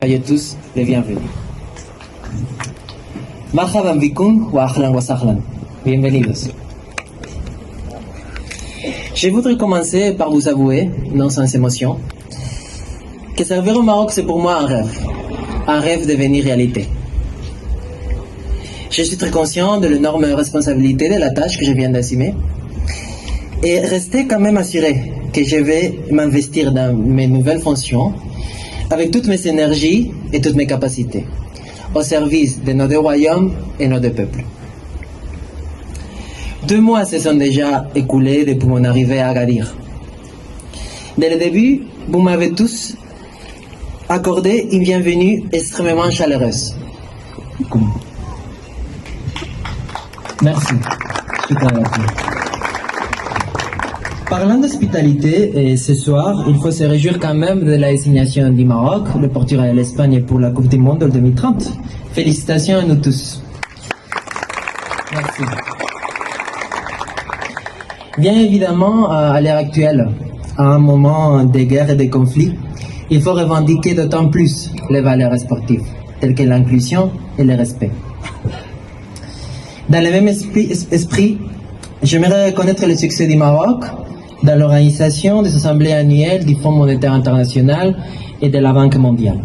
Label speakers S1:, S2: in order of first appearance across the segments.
S1: Soyez tous les bienvenus. Marhaban bikoum wa ahlan wa sahlan. Bienvenidos. Je voudrais commencer par vous avouer, non sans émotion, que servir au Maroc c'est pour moi un rêve devenu réalité. Je suis très conscient de l'énorme responsabilité de la tâche que je viens d'assumer et restez quand même assuré que je vais m'investir dans mes nouvelles fonctions avec toutes mes énergies et toutes mes capacités, au service de nos deux royaumes et nos deux peuples. 2 mois se sont déjà écoulés depuis mon arrivée à Agadir. Dès le début, vous m'avez tous accordé une bienvenue extrêmement chaleureuse. Merci. Parlant d'hospitalité, ce soir, il faut se réjouir quand même de la désignation du Maroc, le Portugal et l'Espagne pour la Coupe du Monde en 2030. Félicitations à nous tous. Merci. Bien évidemment, à l'heure actuelle, à un moment de guerre et de conflits, il faut revendiquer d'autant plus les valeurs sportives, telles que l'inclusion et le respect. Dans le même esprit, j'aimerais reconnaître le succès du Maroc dans l'organisation des assemblées annuelles du Fonds monétaire international et de la Banque mondiale.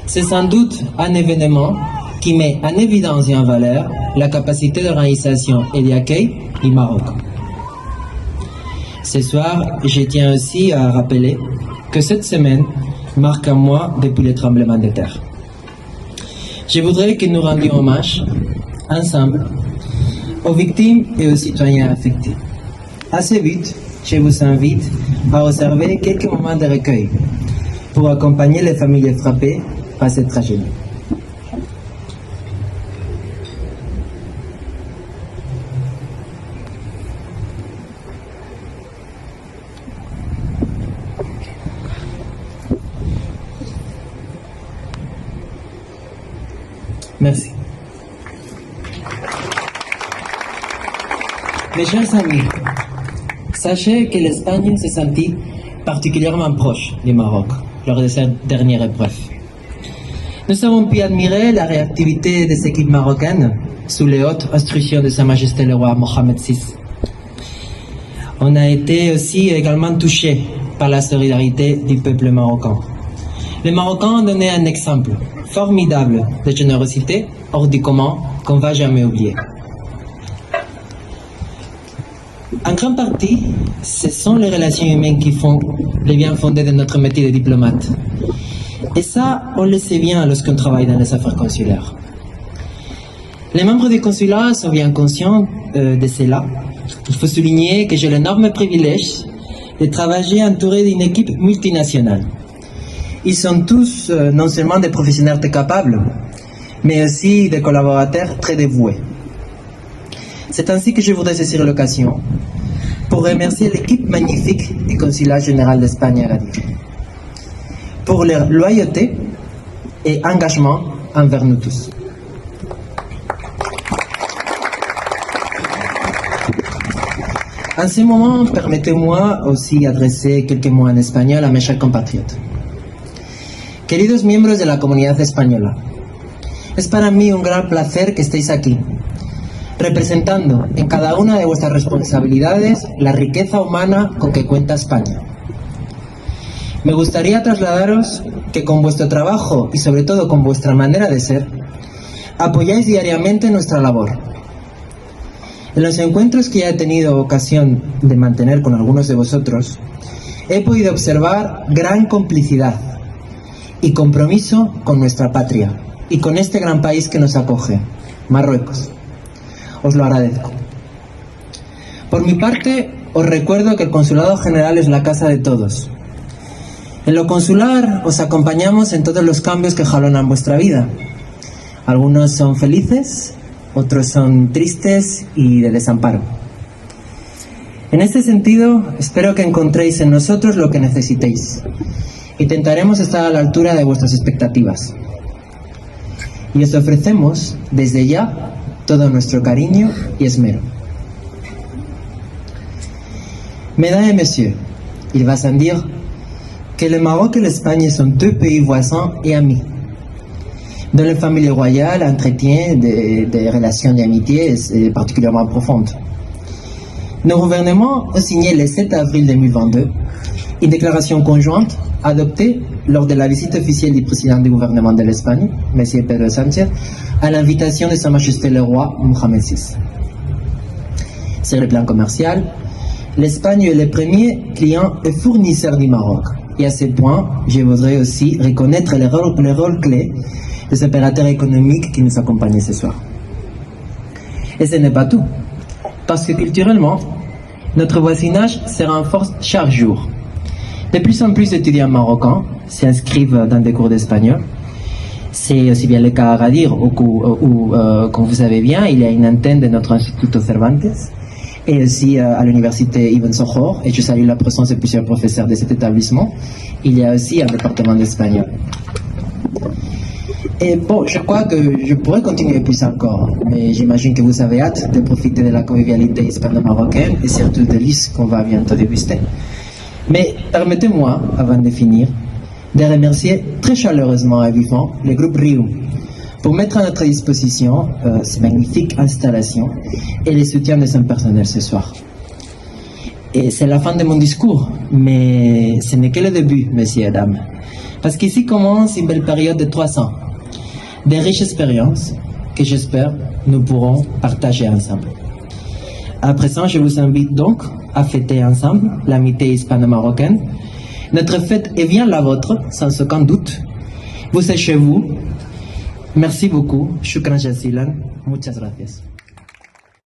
S1: C'est sans doute un événement qui met en évidence et en valeur la capacité d'organisation et d'accueil du Maroc. Ce soir, je tiens aussi à rappeler que cette semaine marque un mois depuis le tremblement de terre. Je voudrais que nous rendions hommage, ensemble, aux victimes et aux citoyens affectés. À ce but, je vous invite à observer quelques moments de recueil pour accompagner les familles frappées par cette tragédie. Merci. Mes chers amis, sachez que l'Espagne s'est sentie particulièrement proche du Maroc lors de cette dernière épreuve. Nous avons pu admirer la réactivité des équipes marocaines sous les hautes instructions de Sa Majesté le roi Mohamed VI. On a été aussi également touchés par la solidarité du peuple marocain. Les Marocains ont donné un exemple formidable de générosité hors du commun qu'on ne va jamais oublier. En grande partie, ce sont les relations humaines qui font le bien fondé de notre métier de diplomate. Et ça, on le sait bien lorsqu'on travaille dans les affaires consulaires. Les membres du consulat sont bien conscients de cela. Il faut souligner que j'ai l'énorme privilège de travailler entouré d'une équipe multinationale. Ils sont tous non seulement des professionnels très capables, mais aussi des collaborateurs très dévoués. C'est ainsi que je voudrais saisir l'occasion pour remercier l'équipe magnifique du Consulat général d'Espagne à Agadir pour leur loyauté et engagement envers nous tous. En ce moment, permettez-moi aussi d'adresser quelques mots en espagnol a mes chers compatriotes. Queridos miembros de la comunidad española, es para mí un gran placer que estéis aquí, representando en cada una de vuestras responsabilidades la riqueza humana con que cuenta España. Me gustaría trasladaros que con vuestro trabajo y sobre todo con vuestra manera de ser, apoyáis diariamente nuestra labor. En los encuentros que ya he tenido ocasión de mantener con algunos de vosotros, he podido observar gran complicidad y compromiso con nuestra patria y con este gran país que nos acoge, Marruecos. Os lo agradezco. Por mi parte, os recuerdo que el Consulado General es la casa de todos. En lo consular os acompañamos en todos los cambios que jalonan vuestra vida. Algunos son felices, otros son tristes y de desamparo. En este sentido, espero que encontréis en nosotros lo que necesitéis. Intentaremos estar a la altura de vuestras expectativas. Y os ofrecemos, desde ya, todo nuestro cariño y esmero. Mesdames et messieurs, il va sans dire que le Maroc et l'Espagne sont 2 pays voisins et amis, dont les familles royales entretiennent des relations d'amitié particulièrement profondes. Nos gouvernements ont signé le 7 avril 2022 une déclaration conjointe adoptée lors de la visite officielle du président du gouvernement de l'Espagne, M. Pedro Sánchez, à l'invitation de Sa Majesté le roi Mohamed VI. Sur le plan commercial, l'Espagne est le premier client et fournisseur du Maroc. Et à ce point, je voudrais aussi reconnaître le rôle clé des opérateurs économiques qui nous accompagnent ce soir. Et ce n'est pas tout, parce que culturellement, notre voisinage se renforce chaque jour. De plus en plus d'étudiants marocains s'inscrivent dans des cours d'espagnol. C'est aussi bien le cas à Agadir, où, comme vous savez bien, il y a une antenne de notre Instituto Cervantes, et aussi à l'université Ibn Sokhor, et je salue la présence de plusieurs professeurs de cet établissement. Il y a aussi un département d'espagnol. Et bon, je crois que je pourrais continuer plus encore, mais j'imagine que vous avez hâte de profiter de la convivialité hispano-marocaine et surtout de l'IS qu'on va bientôt déguster. Mais permettez-moi, avant de finir, de remercier très chaleureusement et vivement le groupe Riu pour mettre à notre disposition ces magnifiques installations et le soutien de son personnel ce soir. Et c'est la fin de mon discours, mais ce n'est que le début, messieurs et dames. Parce qu'ici commence une belle période de 3 ans, de riches expériences que j'espère nous pourrons partager ensemble. À présent, je vous invite donc à fêter ensemble l'amitié hispano-marocaine. Notre fête est bien la vôtre, sans aucun doute. Vous êtes chez vous. Merci beaucoup. Shukran jazilan. Muchas gracias.